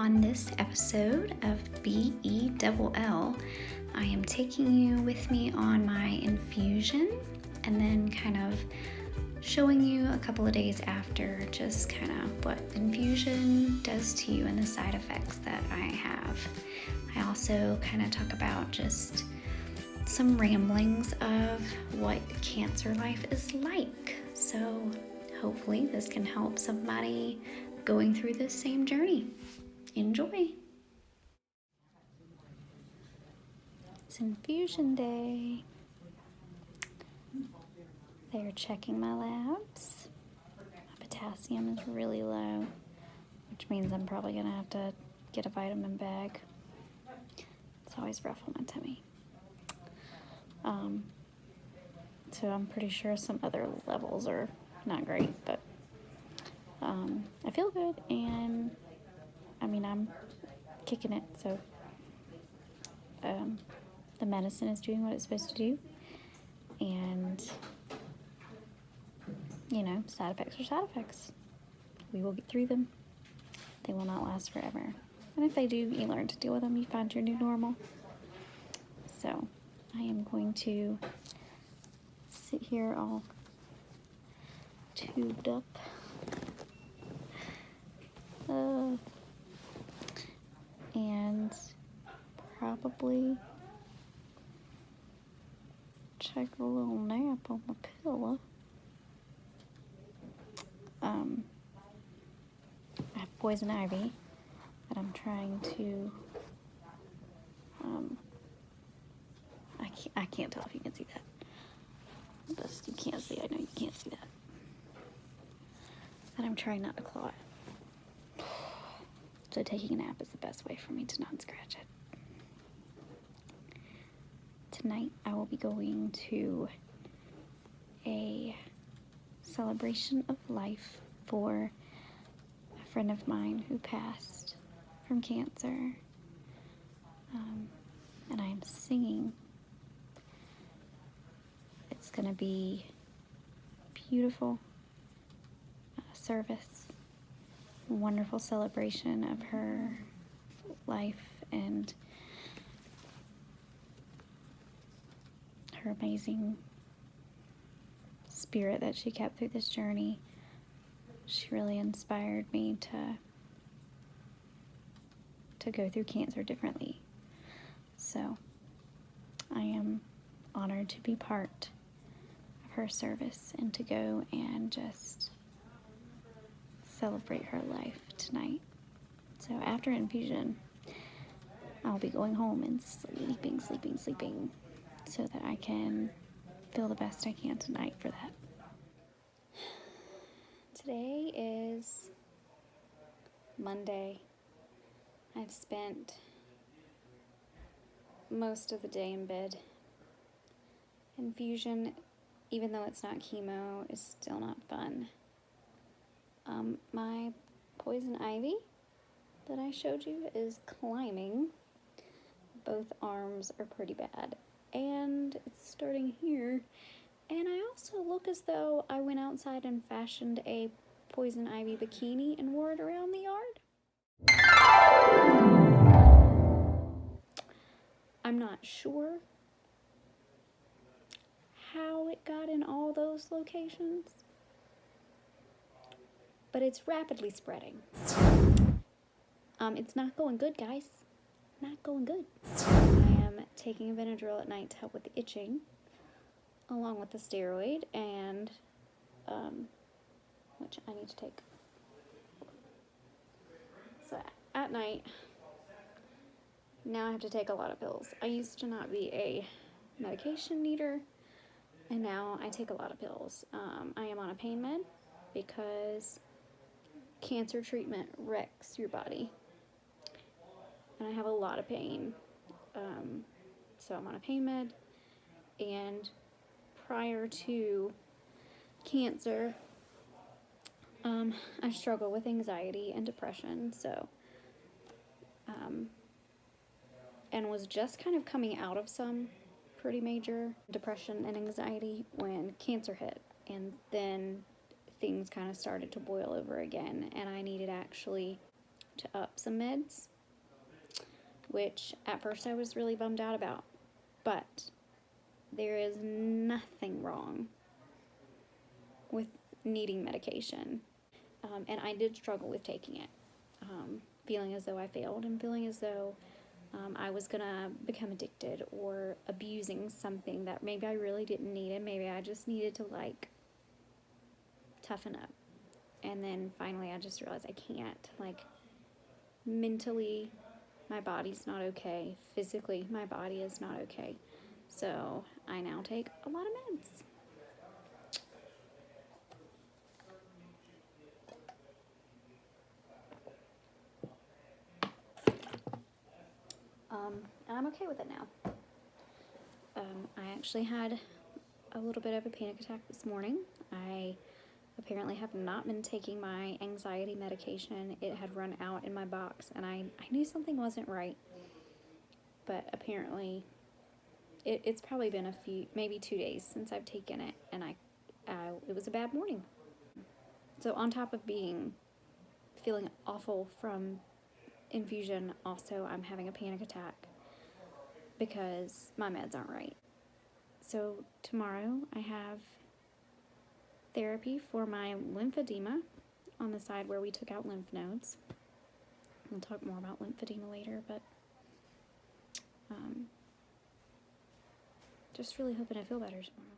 On this episode of BELL, I am taking you with me on my infusion and then kind of showing you a couple of days after just kind of what infusion does to you and the side effects that I have. I also kind of talk about just some ramblings of what cancer life is like. So hopefully this can help somebody going through this same journey. Enjoy. It's infusion day. They're checking my labs. My potassium is really low, which means I'm probably gonna have to get a vitamin bag. It's always rough on my tummy. So I'm pretty sure some other levels are not great, but I feel good, and I'm kicking it, so the medicine is doing what it's supposed to do, and side effects are side effects. We will get through them. They will not last forever, and if they do, you learn to deal with them. You find your new normal. So I am going to sit here all tubed up. And probably take a little nap on my pillow. I have poison ivy that I'm trying to, I can't tell if you can see that. Best you can't see, I know you can't see that. And I'm trying not to claw it. So taking a nap is the best way for me to not scratch it. Tonight I will be going to a celebration of life for a friend of mine who passed from cancer. And I am singing. It's going to be beautiful service, wonderful celebration of her life and her amazing spirit that she kept through this journey. She really inspired me to go through cancer differently. So I am honored to be part of her service and to go and just celebrate her life tonight. So after infusion, I'll be going home and sleeping so that I can feel the best I can tonight for that. Today is Monday. I've spent most of the day in bed. Infusion, even though it's not chemo, is still not fun. My poison ivy that I showed you is climbing. Both arms are pretty bad, and it's starting here. And I also look as though I went outside and fashioned a poison ivy bikini and wore it around the yard. I'm not sure how it got in all those locations, but it's rapidly spreading. It's not going good, guys. Not going good. I am taking Benadryl at night to help with the itching, along with the steroid, and which I need to take. So at night, now I have to take a lot of pills. I used to not be a medication eater, and now I take a lot of pills. I am on a pain med because cancer treatment wrecks your body, and I have a lot of pain. So I'm on a pain med, and prior to cancer, I struggle with anxiety and depression, and was just kind of coming out of some pretty major depression and anxiety when cancer hit, and then things kind of started to boil over again, and I needed actually to up some meds, which at first I was really bummed out about. But there is nothing wrong with needing medication. And I did struggle with taking it, feeling as though I failed and feeling as though I was gonna become addicted or abusing something that maybe I really didn't need, and maybe I just needed to like toughen up. And then finally I just realized I can't. Like, mentally my body's not okay, physically my body is not okay, so I now take a lot of meds. And I'm okay with it now. I actually had a little bit of a panic attack this morning. I apparently have not been taking my anxiety medication. It had run out in my box, and I knew something wasn't right. But apparently, it's probably been maybe 2 days since I've taken it, and it was a bad morning. So on top of feeling awful from infusion, also I'm having a panic attack because my meds aren't right. So tomorrow I have therapy for my lymphedema on the side where we took out lymph nodes. We'll talk more about lymphedema later, but just really hoping I feel better tomorrow.